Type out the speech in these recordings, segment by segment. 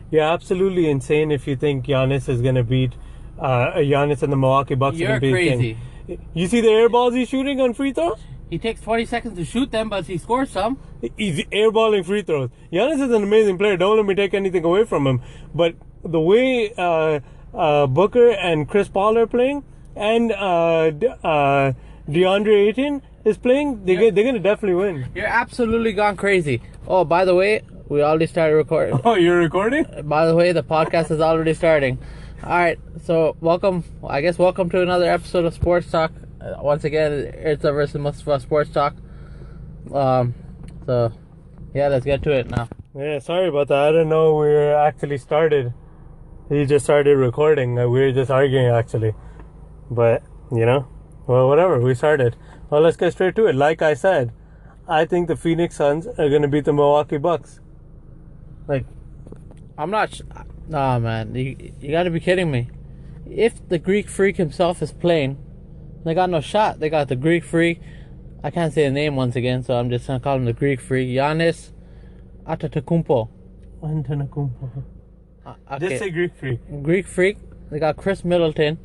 You're absolutely insane if you think Giannis is gonna beat Giannis and the Milwaukee Bucks. You're crazy. You see the air balls he's shooting on free throws? He takes 20 seconds to shoot them, but he scores some. He's airballing free throws. Giannis is an amazing player. Don't let me take anything away from him. But the way Booker and Chris Paul are playing, and DeAndre Ayton is playing, they're going to definitely win. You're absolutely gone crazy. Oh, by the way, we already started recording. Oh, you're recording? By the way, the podcast is already starting. All right, so welcome to another episode of Sports Talk. Once again, it's a versus Mustafa Sports Talk. So, yeah, let's get to it now. Yeah, sorry about that. I didn't know we were actually started. He just started recording. We were just arguing, actually. But, well, whatever. We started. Well, let's get straight to it. Like I said, I think the Phoenix Suns are going to beat the Milwaukee Bucks. I'm not... Nah, man. You got to be kidding me. If the Greek Freak himself is playing, they got no shot. They got the Greek Freak. I can't say the name once again, so I'm just going to call him the Greek Freak. Giannis Antetokounmpo. Okay. Just say Greek Freak. Greek Freak. They got Chris Middleton,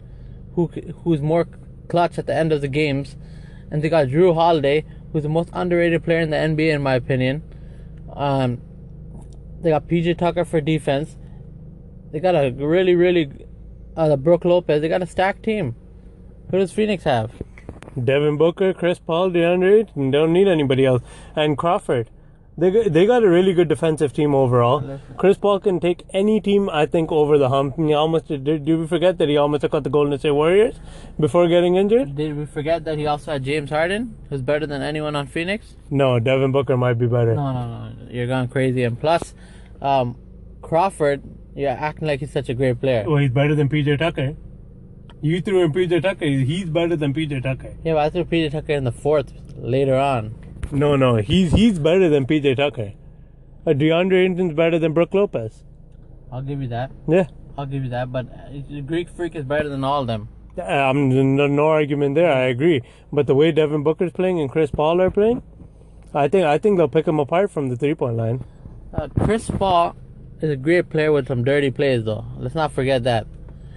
who's more clutch at the end of the games. And they got Drew Holiday, who's the most underrated player in the NBA, in my opinion. They got PJ Tucker for defense. They got a really Brook Lopez. They got a stacked team. Who does Phoenix have? Devin Booker, Chris Paul, DeAndre Ayton. Don't need anybody else. And Crawford. They got a really good defensive team overall. Chris Paul can take any team, I think, over the hump. Did we forget that he almost took out the Golden State Warriors before getting injured? Did we forget that he also had James Harden, who's better than anyone on Phoenix? No, Devin Booker might be better. No. You're going crazy. And plus, Crawford, you're acting like he's such a great player. Well, he's better than PJ Tucker. You threw in PJ Tucker. He's better than PJ Tucker. Yeah, but I threw PJ Tucker in the fourth later on. No. He's better than PJ Tucker. DeAndre Ayton's better than Brook Lopez. I'll give you that. Yeah. I'll give you that. But the Greek Freak is better than all of them. No argument there. I agree. But the way Devin Booker's playing and Chris Paul are playing, I think they'll pick him apart from the 3-point line. Chris Paul is a great player with some dirty plays, though. Let's not forget that.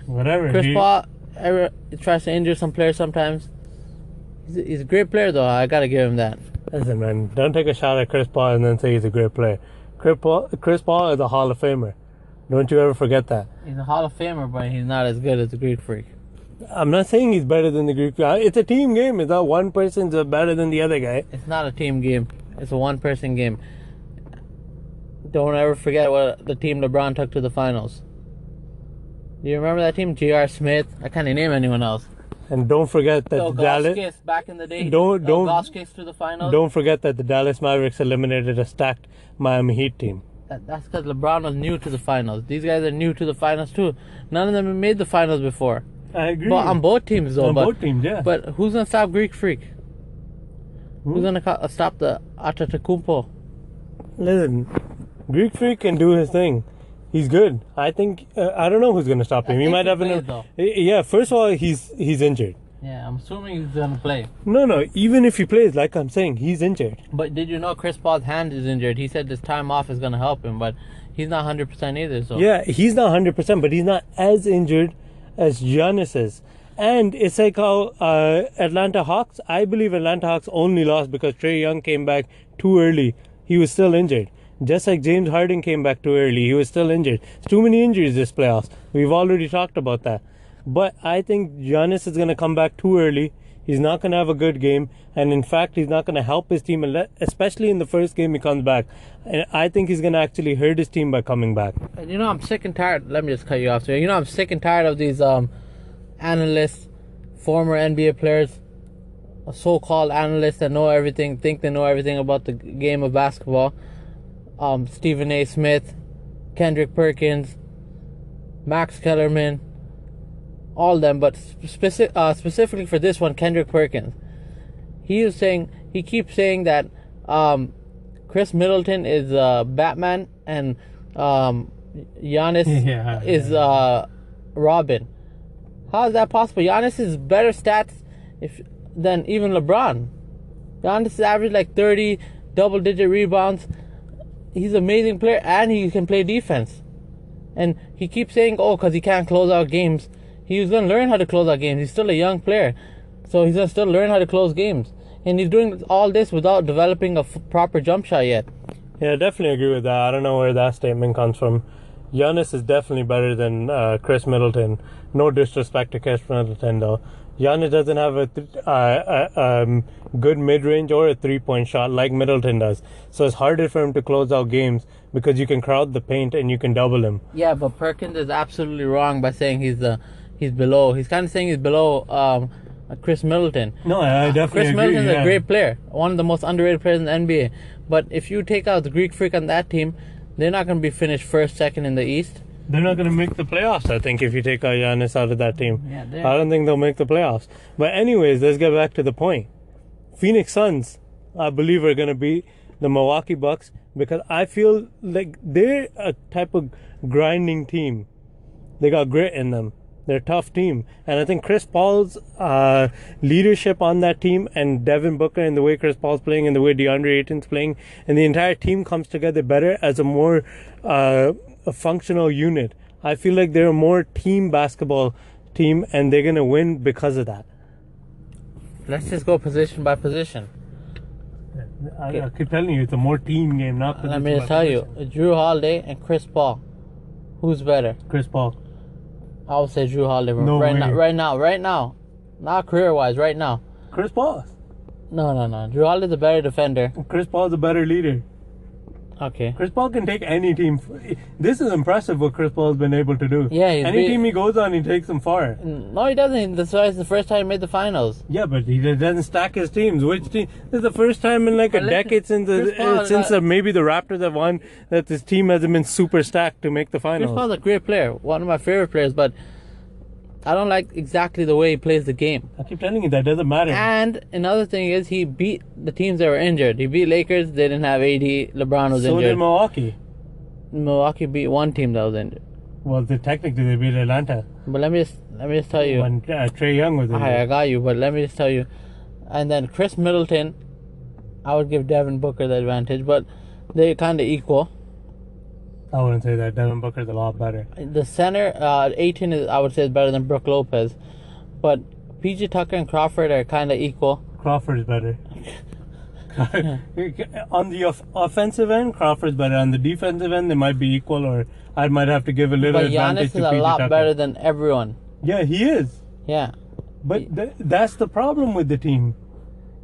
Whatever. Chris Paul tries to injure some players sometimes. He's a great player, though. I gotta give him that. Listen, man, don't take a shot at Chris Paul and then say he's a great player. Chris Paul is a Hall of Famer. Don't you ever forget that. He's a Hall of Famer, but he's not as good as the Greek Freak. I'm not saying he's better than the Greek Freak. It's a team game. It's not one person's better than the other guy. It's not a team game. It's a one-person game. Don't ever forget what the team LeBron took to the finals. Do you remember that team? J.R. Smith. I can't name anyone else. And don't forget that Dallas back in the day. Goskis to the finals. Don't forget that the Dallas Mavericks eliminated a stacked Miami Heat team. That's because LeBron was new to the finals. These guys are new to the finals too. None of them have made the finals before. I agree. But on both teams, though. Both teams, yeah. But who's gonna stop Greek Freak? Who's gonna stop the Antetokounmpo? Listen, Greek Freak can do his thing. He's good. I think I don't know who's gonna stop him. He might have Yeah, first of all, he's injured. Yeah, I'm assuming he's gonna play. No. Even if he plays, like I'm saying, he's injured. But did you know Chris Paul's hand is injured? He said this time off is gonna help him, but he's not 100% either. So yeah, he's not 100%, but he's not as injured as Giannis is. And it's like how Atlanta Hawks. I believe Atlanta Hawks only lost because Trae Young came back too early. He was still injured. Just like James Harden came back too early, he was still injured. It's too many injuries this playoffs. We've already talked about that. But I think Giannis is going to come back too early. He's not going to have a good game. And in fact, he's not going to help his team, especially in the first game he comes back. And I think he's going to actually hurt his team by coming back. And I'm sick and tired. Let me just cut you off here. I'm sick and tired of these analysts, former NBA players, so-called analysts that know everything, think they know everything about the game of basketball. Stephen A. Smith, Kendrick Perkins, Max Kellerman, all of them, but specifically for this one, Kendrick Perkins. He keeps saying that Chris Middleton is Batman and Giannis is Robin. How is that possible? Giannis has better stats than even LeBron. Giannis is average like 30 double-digit rebounds. He's an amazing player, and he can play defense. And he keeps saying, oh, because he can't close out games. He's going to learn how to close out games. He's still a young player. So he's going to still learn how to close games. And he's doing all this without developing a proper jump shot yet. Yeah, I definitely agree with that. I don't know where that statement comes from. Giannis is definitely better than Chris Middleton. No disrespect to Chris Middleton, though. Giannis doesn't have a good mid-range or a three-point shot like Middleton does. So it's harder for him to close out games because you can crowd the paint and you can double him. Yeah, but Perkins is absolutely wrong by saying he's below. He's kind of saying he's below Chris Middleton. No, I definitely Chris agree. Middleton is a great player. One of the most underrated players in the NBA. But if you take out the Greek Freak on that team, they're not going to be finished first, second in the East. They're not going to make the playoffs, I think, if you take out Giannis out of that team. Yeah, I don't think they'll make the playoffs. But anyways, let's get back to the point. Phoenix Suns, I believe, are going to beat the Milwaukee Bucks because I feel like they're a type of grinding team. They got grit in them. They're a tough team. And I think Chris Paul's leadership on that team and Devin Booker and the way Chris Paul's playing and the way DeAndre Ayton's playing and the entire team comes together better as a more a functional unit. I feel like they're a more team basketball team and they're going to win because of that. Let's just go position by position. I keep telling you, it's a more team game, not position. Let me just tell you, Drew Holiday and Chris Paul. Who's better? Chris Paul. I would say Drew Holiday. No way. Right now. Not career-wise, right now. Chris Paul. No. Drew Holiday's a better defender. Chris Paul's a better leader. Okay. Chris Paul can take any team. This is impressive what Chris Paul's been able to do. Yeah, any team he goes on, he takes them far. No, he doesn't. That's why it's the first time he made the finals. Yeah, but he doesn't stack his teams. Which team? This is the first time in like a decade since maybe the Raptors have won that this team hasn't been super stacked to make the finals. Chris Paul's a great player, one of my favorite players, but I don't like exactly the way he plays the game. I keep telling you that doesn't matter. And another thing is he beat the teams that were injured. He beat Lakers. They didn't have AD. LeBron was injured. So did Milwaukee. Milwaukee beat one team that was injured. Well, technically they beat Atlanta. But let me just tell you. When Trae Young was injured. I got you. But let me just tell you. And then Chris Middleton, I would give Devin Booker the advantage, but they're kind of equal. I wouldn't say that. Devin Booker's a lot better. The center, 18 is, I would say, is better than Brook Lopez. But PJ Tucker and Crawford are kind of equal. Crawford's better. On the offensive end, Crawford's better. On the defensive end, they might be equal, or I might have to give a little advantage to PJ Tucker. But Giannis is a lot better than everyone. Yeah, he is. Yeah. But that's the problem with the team.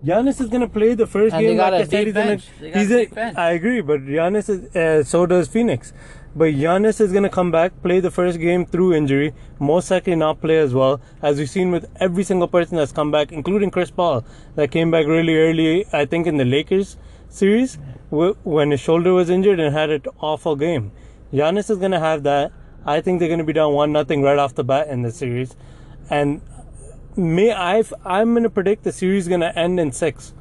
Giannis is going to play the first game like I said. I agree, but Giannis is, so does Phoenix. But Giannis is going to come back, play the first game through injury, most likely not play as well, as we've seen with every single person that's come back, including Chris Paul, that came back really early, I think in the Lakers series, when his shoulder was injured and had an awful game. Giannis is going to have that. I think they're going to be down 1-0 right off the bat in the series. And I'm going to predict the series is going to end in 6.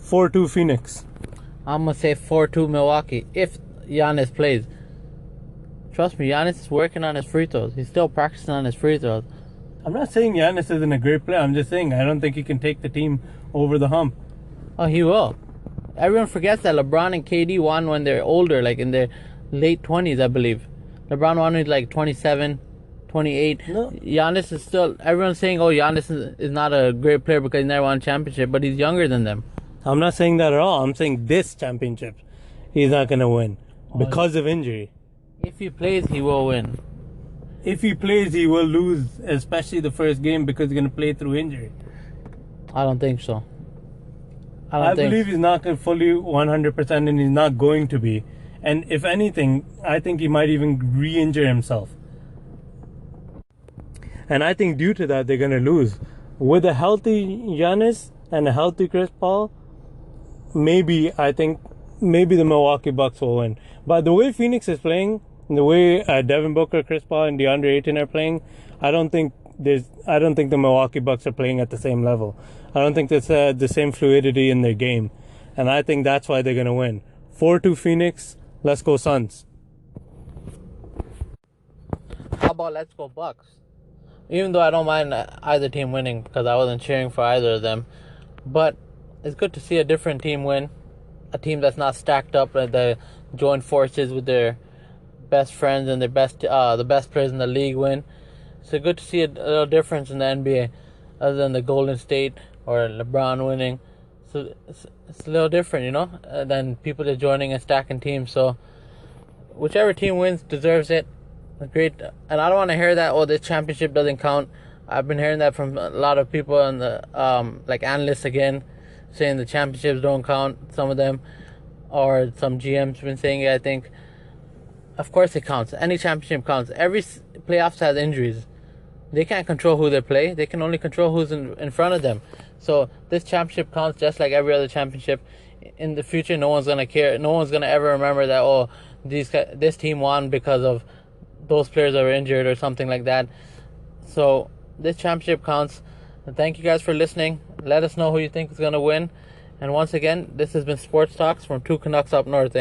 4-2 Phoenix. I'm going to say 4-2 Milwaukee if Giannis plays. Trust me, Giannis is working on his free throws. He's still practicing on his free throws. I'm not saying Giannis isn't a great player. I'm just saying I don't think he can take the team over the hump. Oh, he will. Everyone forgets that LeBron and KD won when they're older, like in their late 20s, I believe. LeBron won with like 27, 28. No. Giannis is still... Everyone's saying, oh, Giannis is not a great player because he never won a championship, but he's younger than them. I'm not saying that at all. I'm saying this championship he's not going to win because of injury. If he plays, he will win. If he plays, he will lose, especially the first game because he's going to play through injury. I don't think so. I believe he's not fully 100% and he's not going to be. And if anything, I think he might even re-injure himself. And I think due to that, they're going to lose. With a healthy Giannis and a healthy Chris Paul, maybe the Milwaukee Bucks will win. But the way Phoenix is playing, the way Devin Booker, Chris Paul, and DeAndre Ayton are playing, I don't think the Milwaukee Bucks are playing at the same level. I don't think there's the same fluidity in their game. And I think that's why they're going to win. 4-2 Phoenix. Let's go Suns. How about let's go Bucks? Even though I don't mind either team winning because I wasn't cheering for either of them. But it's good to see a different team win. A team that's not stacked up, that join forces with their best friends and the best players in the league win. So good to see a little difference in the NBA, other than the Golden State or LeBron winning. So it's a little different, than people that are joining and stacking teams. So whichever team wins deserves it. Great. And I don't want to hear that, this championship doesn't count. I've been hearing that from a lot of people and the like analysts again, saying the championships don't count, some of them, or some GMs been saying it, I think. Of course it counts. Any championship counts. Every playoffs has injuries. They can't control who they play. They can only control who's in front of them. So this championship counts just like every other championship. In the future, no one's gonna care. No one's gonna ever remember that, this team won because of those players that were injured or something like that. So this championship counts. And thank you guys for listening. Let us know who you think is gonna win. And once again, this has been Sports Talks from Two Canucks Up North,